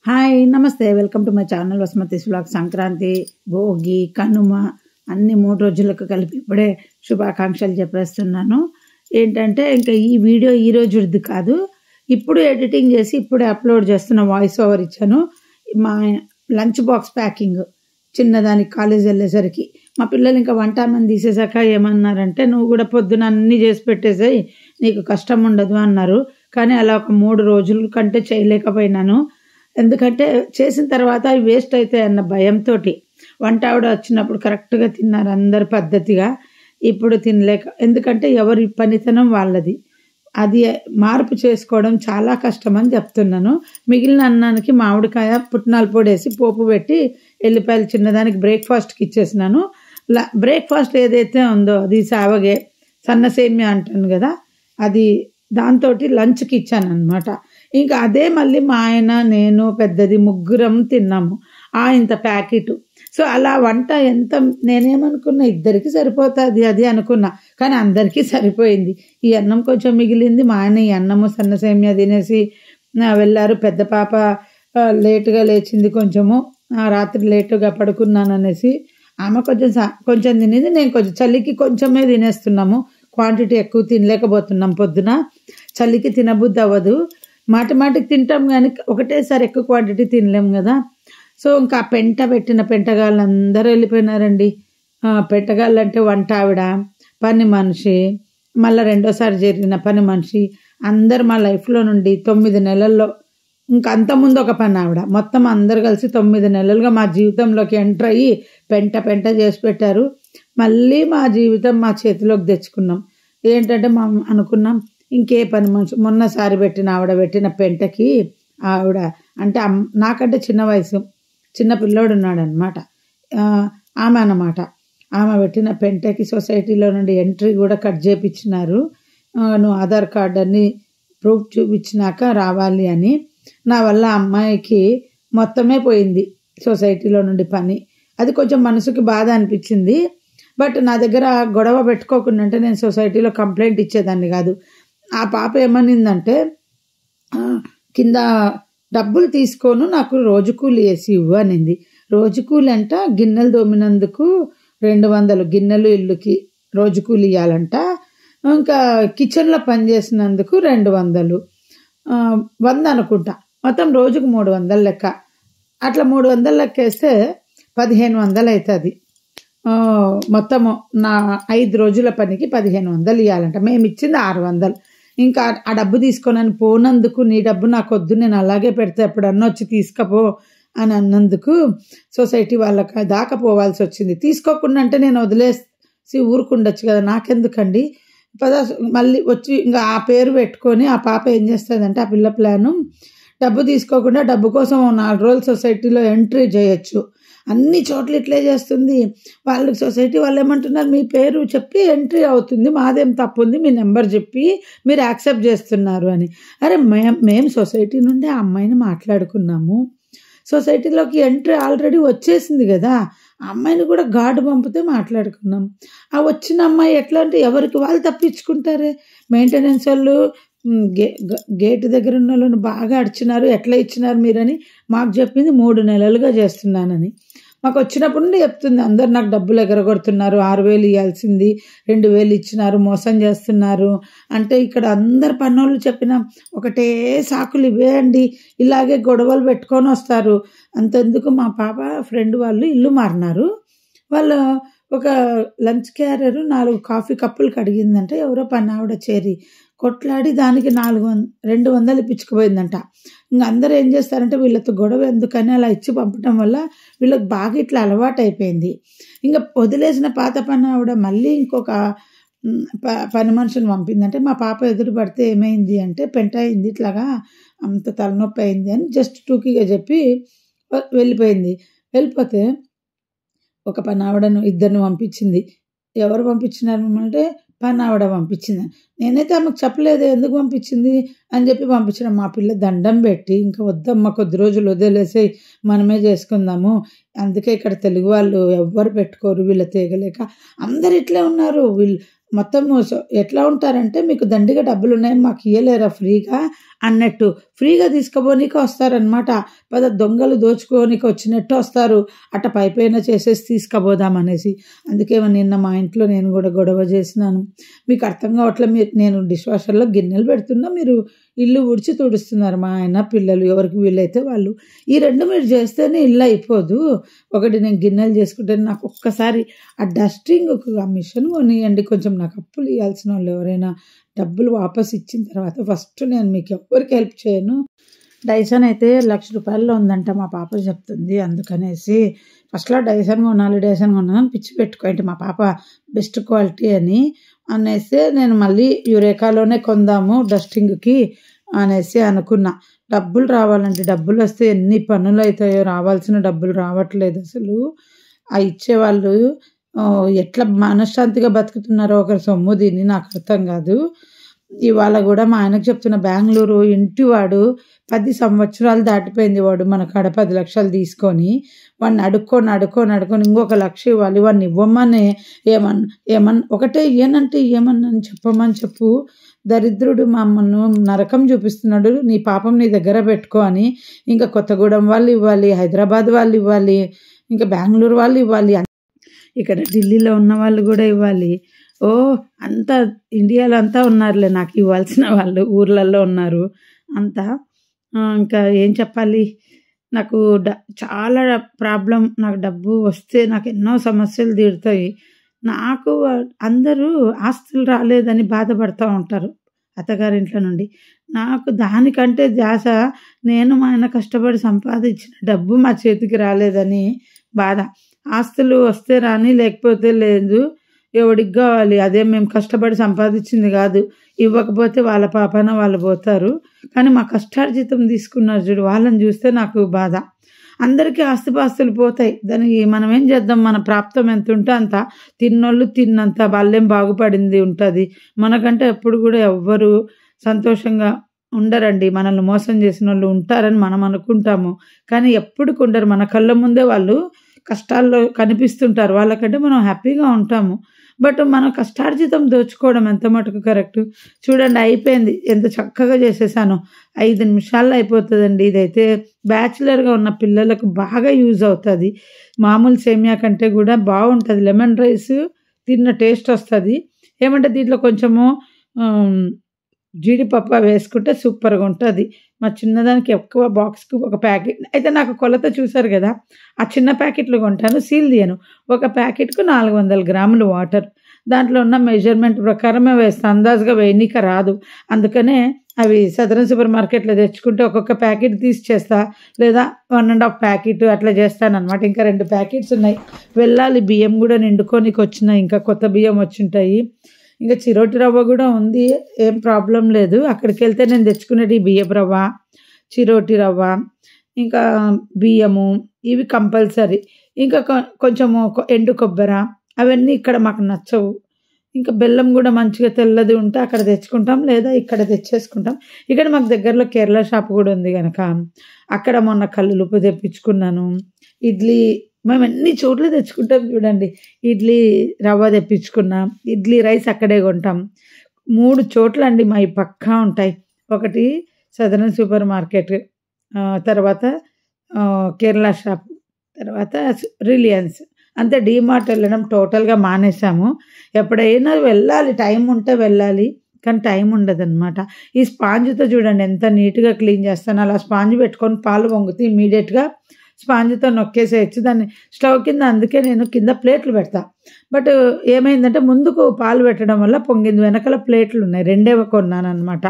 Hi నమస్తే welcome to my channel Vasumathi's vlog. Sankranti, Bhogi, Kanuma అన్ని 3 రోజులకు కలిపి ఇప్పుడే శుభాకాంక్షలు చెప్పేస్తున్నాను. ఏంటంటే ఇంకా ఈ వీడియో ఈ రోజుది కాదు, ఇప్పుడు ఎడిటింగ్ చేసి ఇప్పుడే అప్లోడ్ చేస్తున్న వాయిస్ ఓవర్ ఇచ్చాను. మా లంచ్ బాక్స్ ప్యాకింగ్ చిన్నదానికి కాలేజ్ వెళ్ళేసరికి మా పిల్లలు ఇంకా వంట అన్నం తీసేసాక ఏమన్నారంటే, నువ్వు కూడా పొద్దున అన్నీ చేసి పెట్టేసాయి, నీకు కష్టం ఉండదు అన్నారు. కానీ అలా ఒక 3 రోజుల కంటే చేయలేకపోయినాను. ఎందుకంటే చేసిన తర్వాత అవి వేస్ట్ అవుతాయి అన్న భయంతో. వంట ఆవిడ వచ్చినప్పుడు కరెక్ట్గా తిన్నారు అందరు పద్ధతిగా. ఇప్పుడు తినలేక, ఎందుకంటే ఎవరి పనితనం వాళ్ళది, అది మార్పు చేసుకోవడం చాలా కష్టం అని చెప్తున్నాను. మిగిలిన అన్నానికి మామిడికాయ పుట్నాల పొడి వేసి పోపు పెట్టి ఎల్లిపాయలు చిన్నదానికి బ్రేక్ఫాస్ట్కి ఇచ్చేసినాను. బ్రేక్ఫాస్ట్ ఏదైతే ఉందో అది సావగే సన్న సేమియా అంటాను కదా, అది దాంతో లంచ్కి ఇచ్చాను అనమాట. ఇంకా అదే మళ్ళీ మా ఆయన, నేను, పెద్దది ముగ్గురం తిన్నాము ఇంత ప్యాకెట్. సో అలా వంట ఎంత, నేనేమనుకున్నా ఇద్దరికి సరిపోతుంది అది అనుకున్నా, కానీ అందరికీ సరిపోయింది. ఈ అన్నం కొంచెం మిగిలింది. మా ఆయన ఈ అన్నము సన్న సేమియా తినేసి వెళ్ళారు. పెద్ద పాప లేటుగా లేచింది, కొంచెము రాత్రి లేటుగా పడుకున్నాను అనేసి ఆమె కొంచెం తినేది. నేను కొంచెం చలికి కొంచెమే తినేస్తున్నాము, క్వాంటిటీ ఎక్కువ తినలేకపోతున్నాం. పొద్దున చలికి తినబుద్ధి అవ్వదు, మాటికి తింటాం కానీ ఒకటేసారి ఎక్కువ క్వాంటిటీ తినలేము కదా. సో ఇంకా పెట్టిన పెంటగాళ్ళు అందరూ వెళ్ళిపోయినారండి. పెంటగాళ్ళు అంటే వంట ఆవిడ, పని మనిషి, మళ్ళీ రెండోసారి జరిగిన పని మనిషి, అందరు మా లైఫ్లో నుండి 9 నెలల్లో, ఇంకా అంతకుముందు ఒక పని ఆవిడ, మొత్తం అందరు కలిసి 9 నెలలుగా మా జీవితంలోకి ఎంటర్ అయ్యి పెంట చేసి పెట్టారు. మళ్ళీ మా జీవితం మా చేతిలోకి తెచ్చుకున్నాం. ఏంటంటే అనుకున్నాం ఇంకే పని మనిషి, మొన్నసారి పెట్టిన పెంటకి ఆవిడ అంటే నాకంటే చిన్న వయసు, చిన్న పిల్లోడు ఉన్నాడు అనమాట, ఆమె అన్నమాట. ఆమె పెట్టిన పెంటకి సొసైటీలో నుండి ఎంట్రీ కూడా కట్ చేయించినారు. నువ్వు ఆధార్ కార్డు అని ప్రూఫ్ చూపించినాక రావాలి అని. నా వల్ల అమ్మాయికి మొత్తమే పోయింది సొసైటీలో నుండి పని. అది కొంచెం మనసుకి బాధ అనిపించింది. బట్ నా దగ్గర గొడవ పెట్టుకోకుండా అంటే నేను సొసైటీలో కంప్లైంట్ ఇచ్చేదాన్ని కాదు. ఆ పాప ఏమనిందంటే, కింద డబ్బులు తీసుకోను, నాకు రోజు కూలి వేసి ఇవ్వు అనింది. రోజు కూలి అంట గిన్నెలు దోమినందుకు 200 గిన్నెలు ఇల్లుకి రోజు కూలి ఇవ్వాలంట. ఇంకా కిచెన్లో పని చేసినందుకు 200, 100 అనుకుంటా, మొత్తం రోజుకు 300 లెక్క. అట్లా 300 లెక్క వేస్తే 1500 అవుతుంది. మొత్తము నా 5 రోజుల పనికి 1500 ఇవ్వాలంట. మేము ఇచ్చింది 600. ఇంకా ఆ డబ్బు తీసుకొని పోనందుకు, నీ డబ్బు నాకు వద్దు, నేను అలాగే పెడితే ఎప్పుడన్నా వచ్చి తీసుకపో అని అన్నందుకు సొసైటీ వాళ్ళకి దాకా పోవాల్సి వచ్చింది. తీసుకోకుండా అంటే నేను వదిలేసి ఊరుకుండొచ్చు కదా, నాకెందుకండి. మళ్ళీ వచ్చి ఇంకా ఆ పేరు పెట్టుకొని ఆ పాప ఏం చేస్తుందంటే, ఆ పిల్ల ప్లాను, డబ్బు తీసుకోకుండా డబ్బు కోసం 4 రోజులు సొసైటీలో ఎంట్రీ చేయొచ్చు, అన్ని చోట్ల ఇట్లే చేస్తుంది. వాళ్ళకి సొసైటీ వాళ్ళు ఏమంటున్నారు, మీ పేరు చెప్పి ఎంట్రీ అవుతుంది, మాదేం తప్పు ఉంది, మీ నెంబర్ చెప్పి మీరు యాక్సెప్ట్ చేస్తున్నారు అని. అరే మేము సొసైటీ నుండి ఆ అమ్మాయిని మాట్లాడుకున్నాము, సొసైటీలోకి ఎంట్రీ ఆల్రెడీ వచ్చేసింది కదా, ఆ అమ్మాయిని కూడా గార్డు పంపితే మాట్లాడుకున్నాం. ఆ వచ్చిన అమ్మాయి ఎట్లా అంటే ఎవరికి వాళ్ళు తప్పించుకుంటారే. మెయింటెనెన్స్ వాళ్ళు గేటు దగ్గర ఉన్న వాళ్ళని బాగా అడిచినారు, ఎట్లా ఇచ్చినారు మీరని మాకు చెప్పింది. 3 నెలలుగా చేస్తున్నానని మాకు వచ్చినప్పుడు నుండి చెప్తుంది. అందరు నాకు డబ్బులు ఎగరగొడుతున్నారు, 6000 ఇవ్వాల్సింది 2000 ఇచ్చినారు, మోసం చేస్తున్నారు అంటే. ఇక్కడ అందరు పన్నోళ్ళు చెప్పిన ఒకటే సాకులు ఇవే అండి, ఇలాగే గొడవలు పెట్టుకొని వస్తారు. అంతెందుకు, మా పాప ఫ్రెండ్ వాళ్ళు ఇల్లు మారినారు. వాళ్ళు ఒక లంచ్ క్యారియర్ 4 కాఫీ కప్పులు కడిగిందంటే, ఎవరో పని ఆవిడ చేరి కొట్లాడి దానికి 200 ఇప్పించుకుపోయిందంట. ఇంకా అందరూ ఏం చేస్తారంటే, వీళ్ళతో గొడవ ఎందుకని అలా ఇచ్చి పంపడం వల్ల వీళ్ళకి బాగా ఇట్లా అలవాటు అయిపోయింది. ఇంకా వదిలేసిన పాత పని ఆవిడ మళ్ళీ ఇంకొక పని మనిషిని పంపిందంటే, మా పాప ఎదురు పడితే ఏమైంది అంటే, పెంట అయింది, ఇట్లాగా అంత తలనొప్పి అయింది అని జస్ట్ టూకీగా చెప్పి వెళ్ళిపోయింది. వెళ్ళిపోతే ఒక పని ఆవిడను 2 పంపించింది. ఎవరు పంపించినారు అంటే, పని ఆవిడ పంపించింది. నేనైతే ఆమెకు చెప్పలేదు ఎందుకు పంపించింది అని చెప్పి పంపించిన. మా పిల్ల దండం పెట్టి, ఇంకా వద్దమ్మ కొద్ది రోజులు వదిలేసి మనమే చేసుకుందాము, అందుకే ఇక్కడ తెలుగు వాళ్ళు ఎవ్వరు పెట్టుకోరు, వీళ్ళ తీగలేక అందరు ఇట్లే ఉన్నారు. వీళ్ళు మొత్తం ఎట్లా ఉంటారంటే, మీకు దండిగా డబ్బులు ఉన్నాయి మాకు ఇయ్యలేరా ఫ్రీగా అన్నట్టు, ఫ్రీగా తీసుకుపోనీకి వస్తారనమాట. పద దొంగలు దోచుకోనికి వచ్చినట్టు వస్తారు, అట్ట పైపైన చేసేసి తీసుకుపోదామనేసి. అందుకే నిన్న మా ఇంట్లో నేను కూడా గొడవ చేసినాను. మీకు అర్థం కావట్లే, నేను డిష్ వాషర్లో గిన్నెలు పెడుతున్నా, మీరు ఇల్లు ఉడిచి తుడుస్తున్నారు, మా ఆయన పిల్లలు ఎవరికి వీలైతే వాళ్ళు. ఈ రెండు మీరు చేస్తేనే ఇల్లు అయిపోదు. ఒకటి నేను గిన్నెలు చేసుకుంటే నాకు ఒక్కసారి ఆ డస్టింగ్ ఆ మిషన్ కొనియండి, కొంచెం నాకు అప్పులు ఇవ్వాల్సిన వాళ్ళు ఎవరైనా డబ్బులు వాపస్ ఇచ్చిన తర్వాత ఫస్ట్ నేను మీకు ఎవరికి హెల్ప్ చేయను. డైసన్ అయితే ₹1,00,000 ఉందంట, మా పాప చెప్తుంది. అందుకనేసి ఫస్ట్లో డైసన్ కొనాలని పిచ్చి పెట్టుకోండి, మా పాప బెస్ట్ క్వాలిటీ అనేసి నేను మళ్ళీ యురేకాలోనే కొందాము డస్టింగ్కి అనేసి అనుకున్నా. డబ్బులు రావాలంటే డబ్బులు వస్తే ఎన్ని పనులు అవుతాయో, రావాల్సిన డబ్బులు రావట్లేదు అసలు. ఆ ఇచ్చేవాళ్ళు ఎట్లా మనశ్శాంతిగా బతుకుతున్నారో ఒకరి సొమ్ము దీన్ని నాకు అర్థం కాదు. ఇవాళ కూడా మా ఆయనకు చెప్తున్న, బెంగళూరు ఇంటివాడు 10 సంవత్సరాలు దాటిపోయింది, వాడు మన కాడ 10 లక్షలు తీసుకొని వాడిని అడుక్కొని ఇంకొక 1,00,000 ఇవ్వాలి, వాడిని ఇవ్వమని ఏమన్నా ఒకటే ఇయ్యనంటే ఏమన్నా చెప్పమని చెప్పు. దరిద్రుడు మమ్మల్ని నరకం చూపిస్తున్నాడు, నీ పాపం నీ దగ్గర పెట్టుకో అని. ఇంకా కొత్తగూడెం వాళ్ళు ఇవ్వాలి, హైదరాబాద్ వాళ్ళు ఇవ్వాలి, ఇంకా బెంగళూరు వాళ్ళు ఇవ్వాలి, ఇక్కడ ఢిల్లీలో ఉన్న వాళ్ళు కూడా ఇవ్వాలి. అంతా ఇండియాలో అంతా ఉన్నారులే నాకు ఇవ్వాల్సిన వాళ్ళు, ఊర్లలో ఉన్నారు అంతా. ఇంకా ఏం చెప్పాలి, నాకు చాలా ప్రాబ్లం. నాకు డబ్బు వస్తే నాకు ఎన్నో సమస్యలు తీరుతాయి. నాకు అందరూ ఆస్తులు రాలేదని బాధపడుతూ ఉంటారు అత్తగారింట్లో నుండి. నాకు దానికంటే ధ్యాస, నేను మా ఆయన కష్టపడి సంపాదించిన డబ్బు మా చేతికి రాలేదని బాధ. ఆస్తులు వస్తే రాని, లేకపోతే లేదు, ఎవడికి కావాలి, అదే మేము కష్టపడి సంపాదించింది కాదు. ఇవ్వకపోతే వాళ్ళ పాపాన వాళ్ళు పోతారు, కానీ మా కష్టార్జితం తీసుకున్నారు చూడు, వాళ్ళని చూస్తే నాకు బాధ. అందరికీ ఆస్తిపాస్తులు పోతాయి, దానికి మనం ఏం చేద్దాం, మన ప్రాప్తం ఎంత ఉంటే అంత, తిన్నోళ్ళు తిన్నంత, వాళ్ళేం బాగుపడింది ఉంటుంది. మనకంటే ఎప్పుడు కూడా ఎవ్వరు సంతోషంగా ఉండరండి. మనల్ని మోసం చేసిన వాళ్ళు ఉంటారని మనం అనుకుంటాము, కానీ ఎప్పటికి ఉండరు. మన కళ్ళ ముందే వాళ్ళు కష్టాల్లో కనిపిస్తుంటారు, వాళ్ళకంటే మనం హ్యాపీగా ఉంటాము. బట్ మన కష్టార్జితం దోచుకోవడం ఎంత మటుకు కరెక్ట్? చూడండి, అయిపోయింది, ఎంత చక్కగా చేసేసాను, 5 నిమిషాల్లో అయిపోతుందండి. ఇదైతే బ్యాచులర్గా ఉన్న పిల్లలకు బాగా యూజ్ అవుతుంది. మామూలు సేమియా కంటే కూడా బాగుంటుంది, లెమన్ రైస్ తిన్న టేస్ట్ వస్తుంది. ఏమంటే దీంట్లో కొంచెము జీడిపప్పు వేసుకుంటే సూపర్గా ఉంటుంది. మా చిన్నదానికి ఎక్కువ బాక్స్కి ఒక ప్యాకెట్ అయితే, నాకు కొలత చూసారు కదా, ఆ చిన్న ప్యాకెట్లు కొంటాను, సీల్ తీయను. ఒక ప్యాకెట్కు 400 గ్రాములు వాటర్, దాంట్లో ఉన్న మెజర్మెంట్ ప్రకారమే వేస్తాను, అందాజుగా వేయనీక రాదు. అందుకనే అవి సదరన్ సూపర్ మార్కెట్లో తెచ్చుకుంటే ఒక్కొక్క ప్యాకెట్ తీసి చేస్తా, లేదా 1.5 ప్యాకెట్ అట్లా చేస్తాను అనమాట. ఇంకా 2 ప్యాకెట్స్ ఉన్నాయి, వెళ్ళాలి. బియ్యం కూడా నిండుకోనికి వచ్చినాయి, ఇంకా కొత్త బియ్యం వచ్చింటాయి. ఇంకా చిరోటి రవ్వ కూడా ఉంది, ఏం ప్రాబ్లం లేదు. అక్కడికి వెళ్తే నేను తెచ్చుకునేది బియ్యపు రవ్వ, చిరోటి రవ్వ, ఇంకా బియ్యము, ఇవి కంపల్సరీ. ఇంకా కొంచెము ఎండు కొబ్బరి, అవన్నీ ఇక్కడ మాకు నచ్చవు. ఇంకా బెల్లం కూడా మంచిగా తెల్లది ఉంటే అక్కడ తెచ్చుకుంటాం, లేదా ఇక్కడ తెచ్చేసుకుంటాం. ఇక్కడ మాకు దగ్గరలో కేరళ షాప్ కూడా ఉంది కనుక అక్కడ మొన్న కల్లులుప్పు తెప్పించుకున్నాను. ఇడ్లీ మేము ఎన్ని చోట్ల తెచ్చుకుంటాం చూడండి. ఇడ్లీ రవ్వ తెప్పించుకున్నాం, ఇడ్లీ రైస్ అక్కడే కొంటాం. 3 చోట్ల అండి మా పక్కా ఉంటాయి. ఒకటి సదరన్ సూపర్ మార్కెట్, తర్వాత కేరళ షాప్, తర్వాత రిలయన్స్. అంతే, డీమార్ట్ వెళ్ళడం టోటల్గా మానేసాము. ఎప్పుడైనా వెళ్ళాలి, టైం ఉంటే వెళ్ళాలి, కానీ టైం ఉండదన్నమాట. ఈ స్పాంజ్తో చూడండి ఎంత నీట్గా క్లీన్ చేస్తాను. అలా స్పాంజ్ పెట్టుకొని పాలు పొంగితే ఇమీడియట్గా స్పాంజ్తో నొక్కేసేయచ్చు దాన్ని స్టవ్ కింద. అందుకే నేను కింద ప్లేట్లు పెడతా. బట్ ఏమైందంటే ముందుకు పాలు పెట్టడం వల్ల పొంగింది, వెనకాల ప్లేట్లు ఉన్నాయి, 2 కొన్నాను అనమాట.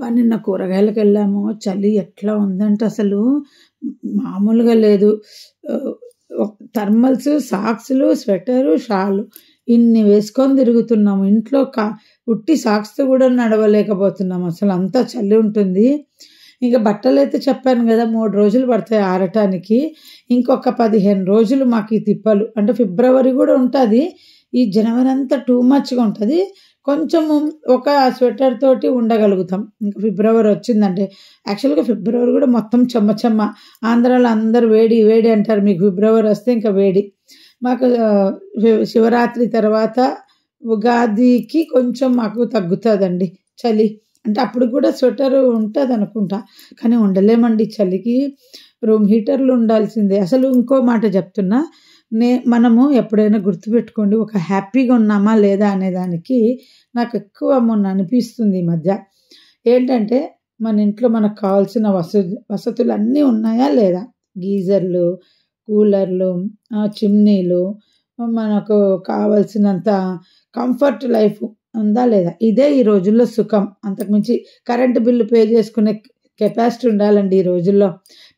నిన్న కూరగాయలకు వెళ్ళాము, చలి ఎట్లా ఉందంటే అసలు మామూలుగా లేదు. థర్మల్స్, సాక్స్లు, స్వెటరు, షాలు ఇన్ని వేసుకొని తిరుగుతున్నాము. ఇంట్లో ఉట్టి సాక్స్తో కూడా నడవలేకపోతున్నాము, అసలు అంతా చలి ఉంటుంది. ఇంకా బట్టలు అయితే చెప్పాను కదా 3 రోజులు పడతాయి ఆరటానికి. ఇంకొక 15 రోజులు మాకు ఈ తిప్పలు. అంటే ఫిబ్రవరి కూడా ఉంటుంది, ఈ జనవరి అంతా టూ మచ్గా ఉంటుంది. కొంచెము ఒక స్వెటర్ తోటి ఉండగలుగుతాం. ఇంకా ఫిబ్రవరి వచ్చిందంటే, యాక్చువల్గా ఫిబ్రవరి కూడా మొత్తం చెమ్మ. ఆంధ్రాలో అందరు వేడి వేడి అంటారు, మీకు ఫిబ్రవరి వస్తే ఇంకా వేడి. మాకు శివరాత్రి తర్వాత ఉగాదికి కొంచెం మాకు తగ్గుతుందండి చలి. అంటే అప్పుడు కూడా స్వెటర్ ఉంటుంది అనుకుంటా, కానీ ఉండలేమండి చలికి. రూమ్ హీటర్లు ఉండాల్సిందే. అసలు ఇంకో మాట చెప్తున్నా, మనము ఎప్పుడైనా గుర్తుపెట్టుకోండి, ఒక హ్యాపీగా ఉన్నామా లేదా అనేదానికి నాకు ఎక్కువ మొన్న అనిపిస్తుంది ఈ మధ్య. ఏంటంటే మన ఇంట్లో మనకు కావాల్సిన వసతులు అన్నీ ఉన్నాయా లేదా? గీజర్లు, కూలర్లు, చిమ్నీలు, మనకు కావాల్సినంత కంఫర్ట్ లైఫ్ ఉందా లేదా? ఇదే ఈ రోజుల్లో సుఖం. అంతకుమించి కరెంటు బిల్లు పే చేసుకునే కెపాసిటీ ఉండాలండి ఈ రోజుల్లో.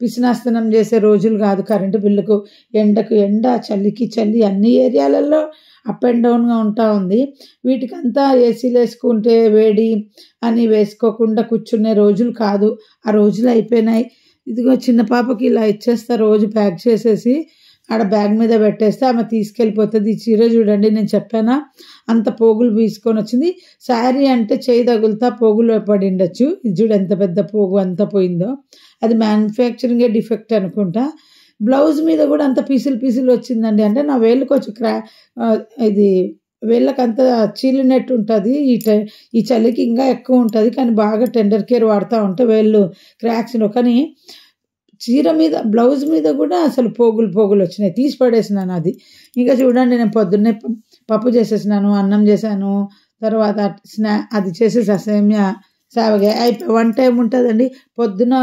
పిసినాస్తనం చేసే రోజులు కాదు కరెంటు బిల్లుకు. ఎండకు ఎండ, చలికి చలి, అన్ని ఏరియాలలో అప్ అండ్ డౌన్గా ఉంటా ఉంది. వీటికంతా ఏసీలు వేసుకుంటే వేడి అని వేసుకోకుండా కూర్చునే రోజులు కాదు, ఆ రోజులు అయిపోయినాయి. ఇదిగో చిన్న పాపకి ఇలా ఇచ్చేస్తా, రోజు ప్యాక్ చేసేసి ఆడ బ్యాగ్ మీద పెట్టేస్తే ఆమె తీసుకెళ్ళిపోతుంది. ఈ చీర చూడండి, నేను చెప్పానా అంత పోగులు తీసుకొని వచ్చింది. శారీ అంటే చేయి తగులుతా పోగులు పడి ఉండొచ్చు. ఇది చూడు ఎంత పెద్ద పోగు అంత పోయిందో. అది మ్యానుఫ్యాక్చరింగే డిఫెక్ట్ అనుకుంటా. బ్లౌజ్ మీద కూడా అంత పీసులు వచ్చిందండి. అంటే నా వేళ్ళకి వచ్చి ఇది వేళ్ళకంతా చీలినట్టు ఉంటుంది. ఈ చలికి ఇంకా ఎక్కువ ఉంటుంది, కానీ బాగా టెండర్ కేర్ వాడుతూ ఉంటే వేళ్ళు క్రాక్స్లో. కానీ చీర మీద, బ్లౌజ్ మీద కూడా అసలు పోగులు వచ్చినాయి, తీసి పడేసినాను అది. ఇంకా చూడండి, నేను పొద్దున్నే పప్పు చేసేసినాను, అన్నం చేశాను, తర్వాత అది చేసేసి సేమియా సావగా అయిపోయి 1 టైం ఉంటుందండి. పొద్దున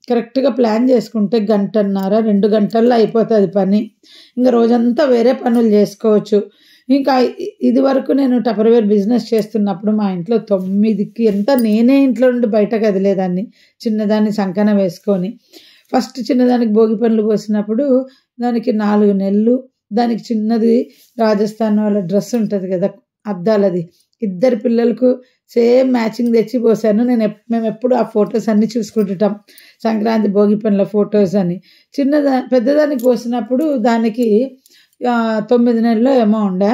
కరెక్ట్గా ప్లాన్ చేసుకుంటే 1.5-2 గంటల్లో అయిపోతుంది పని. ఇంకా రోజంతా వేరే పనులు చేసుకోవచ్చు. ఇంకా ఇది వరకు నేను టపర్వేర్ బిజినెస్ చేస్తున్నప్పుడు మా ఇంట్లో 9కి నేనే ఇంట్లో నుండి బయటకు కదిలేదాన్ని, చిన్నదాన్ని సంకన వేసుకొని. ఫస్ట్ చిన్నదానికి భోగి పనులు పోసినప్పుడు దానికి 4 నెలలు, దానికి చిన్నది రాజస్థాన్ వాళ్ళ డ్రెస్ ఉంటుంది కదా అద్దాలది, 2 పిల్లలకు సేమ్ మ్యాచింగ్ తెచ్చి పోసాను. మేము ఎప్పుడు ఆ ఫొటోస్ అన్నీ చూసుకుంటుంటాం, సంక్రాంతి భోగి పనుల ఫొటోస్ అని. పెద్దదానికి పోసినప్పుడు దానికి 9 నెలలు ఏమో ఉండే,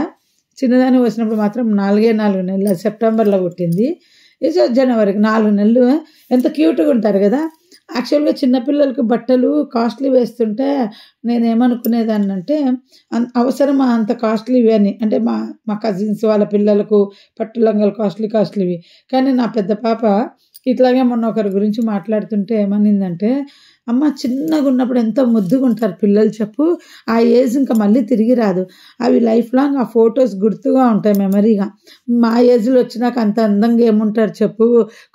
చిన్నదానికి పోసినప్పుడు మాత్రం 4 నెలలు, సెప్టెంబర్లో పుట్టింది. జనవరికి 4 నెలలు. ఎంత క్యూట్గా ఉంటారు కదా. యాక్చువల్గా చిన్నపిల్లలకు బట్టలు కాస్ట్లీ వేస్తుంటే నేనేమనుకునేదాన్ని అంటే, అవసరమా అంత కాస్ట్లీవి అని. అంటే మా కజిన్స్ వాళ్ళ పిల్లలకు పట్టు లంగాలు కాస్ట్లీవి. కానీ నా పెద్ద పాప ఇట్లాగే మొన్న ఒకరి గురించి మాట్లాడుతుంటే ఏమనిందంటే, అమ్మ చిన్నగా ఉన్నప్పుడు ఎంతో ముద్దుగా ఉంటారు పిల్లలు చెప్పు, ఆ ఏజ్ ఇంకా మళ్ళీ తిరిగి రాదు, అవి లైఫ్ లాంగ్ ఆ ఫొటోస్ గుర్తుగా ఉంటాయి మెమరీగా. మా ఏజ్లో వచ్చినాక అంత అందంగా ఏముంటారు చెప్పు,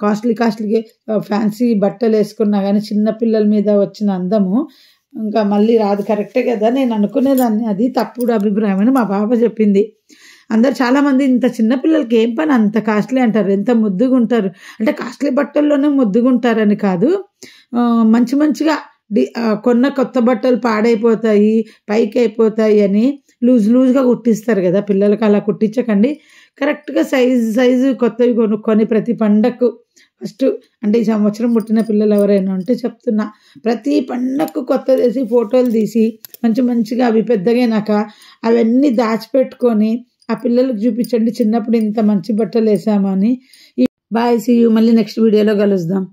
కాస్ట్లీ ఫ్యాన్సీ బట్టలు వేసుకున్నా కానీ చిన్నపిల్లల మీద వచ్చిన అందము ఇంకా మళ్ళీ రాదు. కరెక్టే కదా, నేను అనుకునేదాన్ని అది తప్పుడు అభిప్రాయం అని మా పాప చెప్పింది. అందరు చాలామంది ఇంత చిన్నపిల్లలకి ఏం పని అంత కాస్ట్లీ అంటారు, ఎంత ముద్దుగా ఉంటారు అంటే. కాస్ట్లీ బట్టల్లోనే ముద్దుగా ఉంటారని కాదు, మంచిగా కొన్న కొత్త బట్టలు పాడైపోతాయి, పైకి అయిపోతాయి అని లూజ్గా కుట్టిస్తారు కదా పిల్లలకి. అలా కుట్టించకండి, కరెక్ట్గా సైజు కొత్తవి కొనుక్కొని ప్రతి పండగకు ఫస్ట్, అంటే ఈ సంవత్సరం పుట్టిన పిల్లలు ఎవరైనా ఉంటే చెప్తున్నా, ప్రతి పండగకు కొత్తదేసి ఫోటోలు తీసి మంచిగా అవి పెద్దగైనాక అవన్నీ దాచిపెట్టుకొని ఆ పిల్లలకు చూపించండి, చిన్నప్పుడు ఇంత మంచి బట్టలు వేసామని. బాయ్, సీ యూ, మళ్ళీ నెక్స్ట్ వీడియోలో కలుద్దాం.